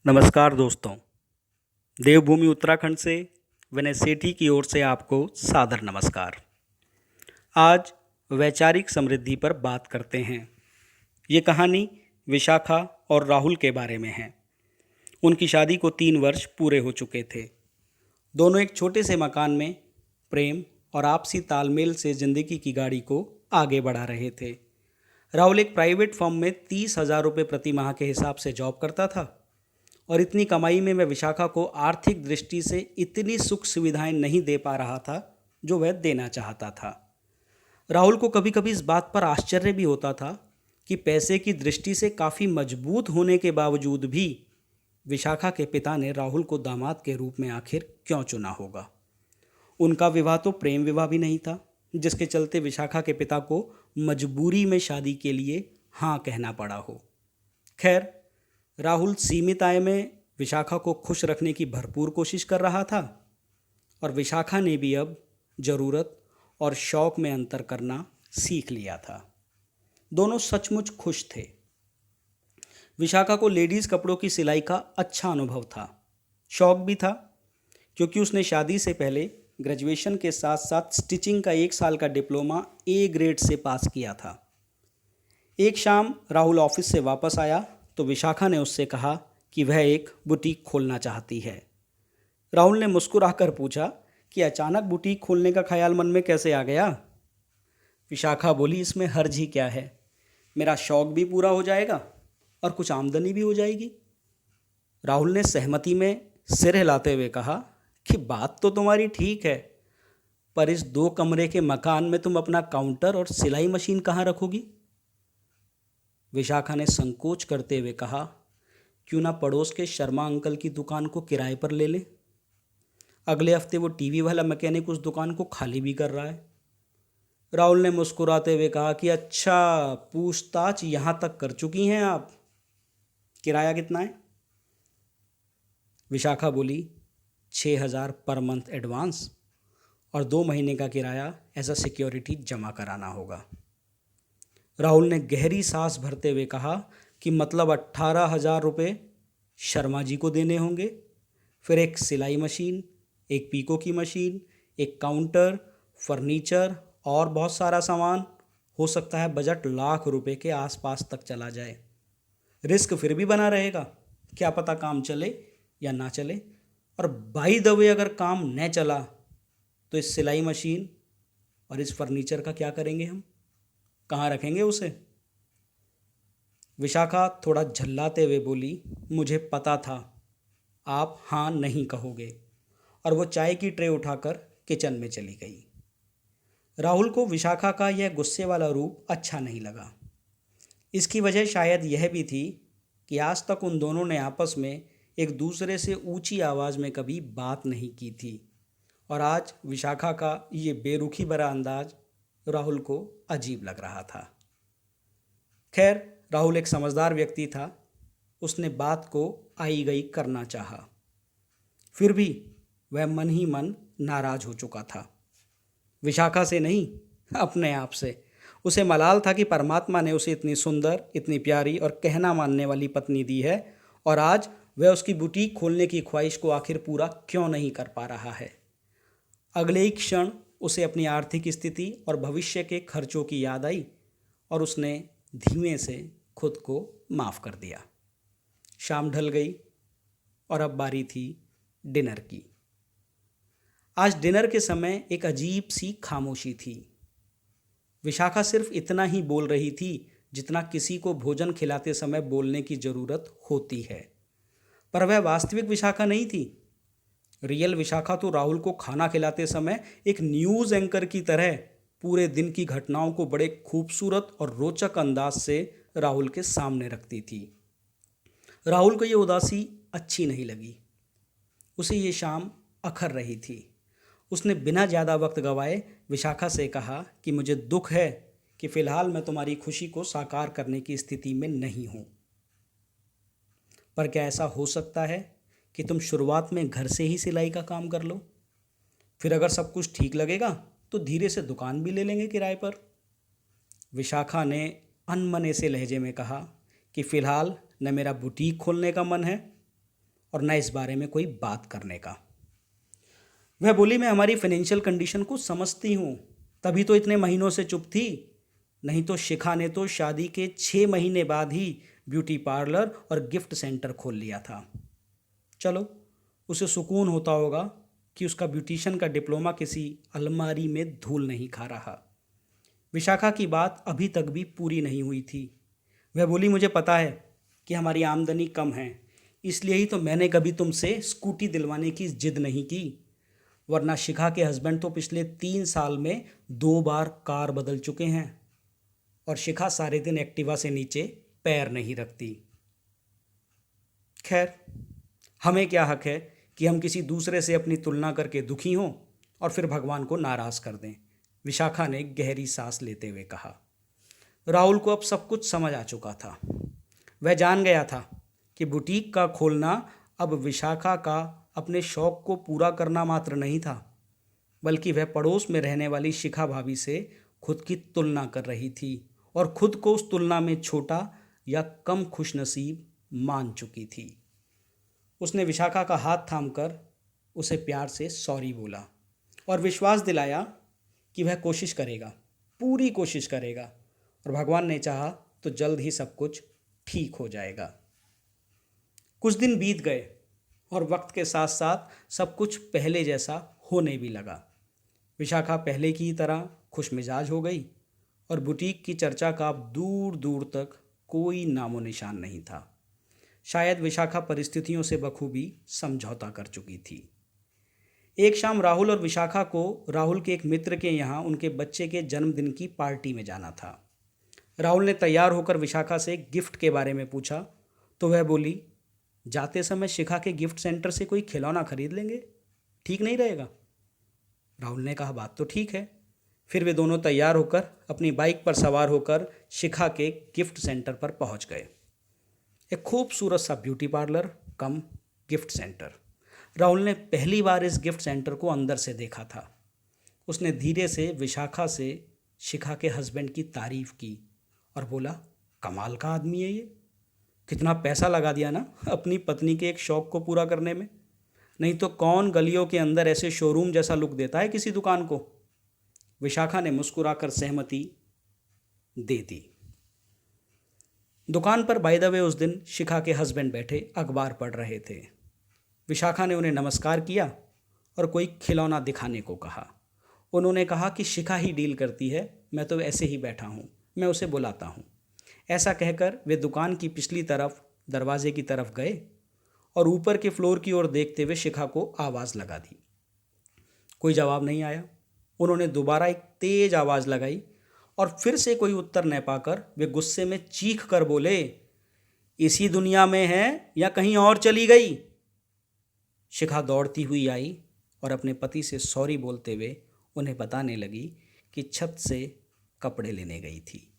नमस्कार दोस्तों। देवभूमि उत्तराखंड से विनय सेठी की ओर से आपको सादर नमस्कार। आज वैचारिक समृद्धि पर बात करते हैं। ये कहानी विशाखा और राहुल के बारे में है। उनकी शादी को 3 वर्ष पूरे हो चुके थे। दोनों एक छोटे से मकान में प्रेम और आपसी तालमेल से जिंदगी की गाड़ी को आगे बढ़ा रहे थे। राहुल एक प्राइवेट फर्म में 30,000 रुपये प्रति माह के हिसाब से जॉब करता था और इतनी कमाई में मैं विशाखा को आर्थिक दृष्टि से इतनी सुख सुविधाएं नहीं दे पा रहा था जो वह देना चाहता था। राहुल को कभी कभी इस बात पर आश्चर्य भी होता था कि पैसे की दृष्टि से काफ़ी मजबूत होने के बावजूद भी विशाखा के पिता ने राहुल को दामाद के रूप में आखिर क्यों चुना होगा। उनका विवाह तो प्रेम विवाह भी नहीं था, जिसके चलते विशाखा के पिता को मजबूरी में शादी के लिए हाँ कहना पड़ा हो। खैर, राहुल सीमित आय में विशाखा को खुश रखने की भरपूर कोशिश कर रहा था और विशाखा ने भी अब ज़रूरत और शौक़ में अंतर करना सीख लिया था। दोनों सचमुच खुश थे। विशाखा को लेडीज़ कपड़ों की सिलाई का अच्छा अनुभव था, शौक़ भी था, क्योंकि उसने शादी से पहले ग्रेजुएशन के साथ साथ स्टिचिंग का 1 साल का डिप्लोमा ए ग्रेड से पास किया था। एक शाम राहुल ऑफिस से वापस आया तो विशाखा ने उससे कहा कि वह एक बुटीक खोलना चाहती है। राहुल ने मुस्कुराकर पूछा कि अचानक बुटीक खोलने का ख्याल मन में कैसे आ गया। विशाखा बोली, इसमें हर्ज ही क्या है, मेरा शौक भी पूरा हो जाएगा और कुछ आमदनी भी हो जाएगी। राहुल ने सहमति में सिर हिलाते हुए कहा कि बात तो तुम्हारी ठीक है, पर इस 2 कमरे के मकान में तुम अपना काउंटर और सिलाई मशीन कहाँ रखोगी। विशाखा ने संकोच करते हुए कहा, क्यों ना पड़ोस के शर्मा अंकल की दुकान को किराए पर ले लें। अगले हफ्ते वो टीवी वाला मैकेनिक उस दुकान को खाली भी कर रहा है। राहुल ने मुस्कुराते हुए कहा कि अच्छा, पूछताछ यहाँ तक कर चुकी हैं आप, किराया कितना है। विशाखा बोली, 6,000 पर मंथ एडवांस और 2 महीने का किराया एज अ सिक्योरिटी जमा कराना होगा। राहुल ने गहरी सांस भरते हुए कहा कि मतलब 18,000 रुपये शर्मा जी को देने होंगे, फिर एक सिलाई मशीन, एक पीको की मशीन, एक काउंटर, फर्नीचर और बहुत सारा सामान। हो सकता है बजट लाख रुपए के आसपास तक चला जाए। रिस्क फिर भी बना रहेगा, क्या पता काम चले या ना चले। और बाई द वे, अगर काम न चला तो इस सिलाई मशीन और इस फर्नीचर का क्या करेंगे हम, कहाँ रखेंगे उसे। विशाखा थोड़ा झल्लाते हुए बोली, मुझे पता था आप हाँ नहीं कहोगे, और वो चाय की ट्रे उठाकर किचन में चली गई। राहुल को विशाखा का यह गुस्से वाला रूप अच्छा नहीं लगा। इसकी वजह शायद यह भी थी कि आज तक उन दोनों ने आपस में एक दूसरे से ऊंची आवाज़ में कभी बात नहीं की थी, और आज विशाखा का ये बेरुखी भरा अंदाज राहुल को अजीब लग रहा था। खैर, राहुल एक समझदार व्यक्ति था, उसने बात को आई गई करना चाहा। फिर भी वह मन ही मन नाराज हो चुका था, विशाखा से नहीं, अपने आप से। उसे मलाल था कि परमात्मा ने उसे इतनी सुंदर, इतनी प्यारी और कहना मानने वाली पत्नी दी है, और आज वह उसकी बुटीक खोलने की ख्वाहिश को आखिर पूरा क्यों नहीं कर पा रहा है। अगले ही क्षण उसे अपनी आर्थिक स्थिति और भविष्य के खर्चों की याद आई और उसने धीमे से खुद को माफ़ कर दिया। शाम ढल गई और अब बारी थी डिनर की। आज डिनर के समय एक अजीब सी खामोशी थी। विशाखा सिर्फ इतना ही बोल रही थी जितना किसी को भोजन खिलाते समय बोलने की ज़रूरत होती है, पर वह वास्तविक विशाखा नहीं थी। रियल विशाखा तो राहुल को खाना खिलाते समय एक न्यूज़ एंकर की तरह पूरे दिन की घटनाओं को बड़े खूबसूरत और रोचक अंदाज से राहुल के सामने रखती थी। राहुल को ये उदासी अच्छी नहीं लगी। उसे ये शाम अखर रही थी। उसने बिना ज़्यादा वक्त गवाए विशाखा से कहा कि मुझे दुख है कि फ़िलहाल मैं तुम्हारी खुशी को साकार करने की स्थिति में नहीं हूँ, पर क्या ऐसा हो सकता है कि तुम शुरुआत में घर से ही सिलाई का काम कर लो, फिर अगर सब कुछ ठीक लगेगा तो धीरे से दुकान भी ले लेंगे किराए पर। विशाखा ने अनमने से लहजे में कहा कि फ़िलहाल न मेरा बुटीक खोलने का मन है और न इस बारे में कोई बात करने का। वह बोली, मैं हमारी फाइनेंशियल कंडीशन को समझती हूँ, तभी तो इतने महीनों से चुप थी, नहीं तो शिखा ने तो शादी के 6 महीने बाद ही ब्यूटी पार्लर और गिफ्ट सेंटर खोल लिया था। चलो, उसे सुकून होता होगा कि उसका ब्यूटिशियन का डिप्लोमा किसी अलमारी में धूल नहीं खा रहा। विशाखा की बात अभी तक भी पूरी नहीं हुई थी। वह बोली, मुझे पता है कि हमारी आमदनी कम है, इसलिए ही तो मैंने कभी तुमसे स्कूटी दिलवाने की जिद नहीं की, वरना शिखा के हस्बैंड तो पिछले 3 साल में 2 बार कार बदल चुके हैं और शिखा सारे दिन एक्टिवा से नीचे पैर नहीं रखती। खैर, हमें क्या हक है कि हम किसी दूसरे से अपनी तुलना करके दुखी हों और फिर भगवान को नाराज़ कर दें, विशाखा ने गहरी सांस लेते हुए कहा। राहुल को अब सब कुछ समझ आ चुका था। वह जान गया था कि बुटीक का खोलना अब विशाखा का अपने शौक को पूरा करना मात्र नहीं था, बल्कि वह पड़ोस में रहने वाली शिखा भाभी से खुद की तुलना कर रही थी और खुद को उस तुलना में छोटा या कम खुशनसीब मान चुकी थी। उसने विशाखा का हाथ थामकर उसे प्यार से सॉरी बोला और विश्वास दिलाया कि वह कोशिश करेगा, पूरी कोशिश करेगा, और भगवान ने चाहा तो जल्द ही सब कुछ ठीक हो जाएगा। कुछ दिन बीत गए और वक्त के साथ साथ सब कुछ पहले जैसा होने भी लगा। विशाखा पहले की तरह खुश मिजाज हो गई और बुटीक की चर्चा का अब दूर दूर तक कोई नामो निशान नहीं था। शायद विशाखा परिस्थितियों से बखूबी समझौता कर चुकी थी। एक शाम राहुल और विशाखा को राहुल के एक मित्र के यहाँ उनके बच्चे के जन्मदिन की पार्टी में जाना था। राहुल ने तैयार होकर विशाखा से गिफ्ट के बारे में पूछा तो वह बोली, जाते समय शिखा के गिफ्ट सेंटर से कोई खिलौना खरीद लेंगे, ठीक नहीं रहेगा? राहुल ने कहा, बात तो ठीक है। फिर वे दोनों तैयार होकर अपनी बाइक पर सवार होकर शिखा के गिफ्ट सेंटर पर पहुंच गए। एक खूबसूरत सा ब्यूटी पार्लर कम गिफ्ट सेंटर। राहुल ने पहली बार इस गिफ्ट सेंटर को अंदर से देखा था। उसने धीरे से विशाखा से शिखा के हस्बैंड की तारीफ की और बोला, कमाल का आदमी है ये, कितना पैसा लगा दिया ना अपनी पत्नी के एक शौक को पूरा करने में। नहीं तो कौन गलियों के अंदर ऐसे शोरूम जैसा लुक देता है किसी दुकान को। विशाखा ने मुस्कुराकर सहमति दे दी। दुकान पर बाय द वे उस दिन शिखा के हस्बैंड बैठे अखबार पढ़ रहे थे। विशाखा ने उन्हें नमस्कार किया और कोई खिलौना दिखाने को कहा। उन्होंने कहा कि शिखा ही डील करती है, मैं तो ऐसे ही बैठा हूँ, मैं उसे बुलाता हूँ। ऐसा कहकर वे दुकान की पिछली तरफ दरवाजे की तरफ गए और ऊपर के फ्लोर की ओर देखते हुए शिखा को आवाज़ लगा दी। कोई जवाब नहीं आया। उन्होंने दोबारा एक तेज आवाज़ लगाई और फिर से कोई उत्तर न पाकर वे गुस्से में चीख कर बोले, इसी दुनिया में है या कहीं और चली गई? शिखा दौड़ती हुई आई और अपने पति से सॉरी बोलते हुए उन्हें बताने लगी कि छत से कपड़े लेने गई थी।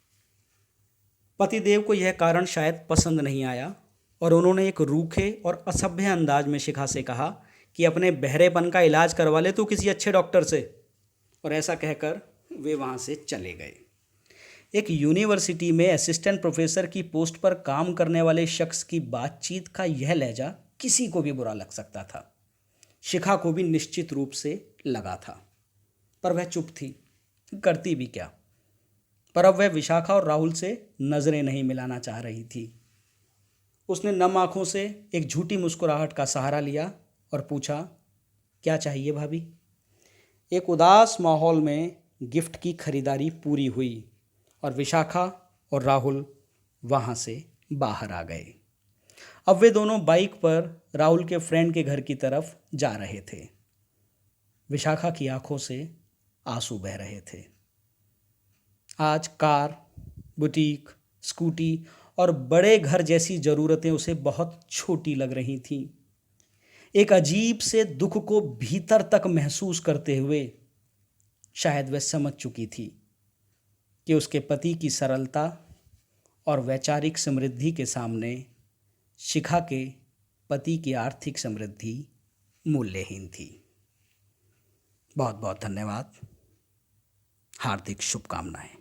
पतिदेव को यह कारण शायद पसंद नहीं आया और उन्होंने एक रूखे और असभ्य अंदाज में शिखा से कहा कि अपने बहरेपन का इलाज करवा ले तो किसी अच्छे डॉक्टर से, और ऐसा कहकर वे वहाँ से चले गए। एक यूनिवर्सिटी में असिस्टेंट प्रोफेसर की पोस्ट पर काम करने वाले शख्स की बातचीत का यह लहजा किसी को भी बुरा लग सकता था। शिखा को भी निश्चित रूप से लगा था, पर वह चुप थी, करती भी क्या। पर अब वह विशाखा और राहुल से नज़रें नहीं मिलाना चाह रही थी। उसने नम आंखों से एक झूठी मुस्कुराहट का सहारा लिया और पूछा, क्या चाहिए भाभी? एक उदास माहौल में गिफ्ट की खरीदारी पूरी हुई और विशाखा और राहुल वहाँ से बाहर आ गए। अब वे दोनों बाइक पर राहुल के फ्रेंड के घर की तरफ जा रहे थे। विशाखा की आंखों से आंसू बह रहे थे। आज कार, बुटीक, स्कूटी और बड़े घर जैसी ज़रूरतें उसे बहुत छोटी लग रही थीं। एक अजीब से दुख को भीतर तक महसूस करते हुए शायद वह समझ चुकी थी कि उसके पति की सरलता और वैचारिक समृद्धि के सामने शिखा के पति की आर्थिक समृद्धि मूल्यहीन थी। बहुत बहुत धन्यवाद। हार्दिक शुभकामनाएं।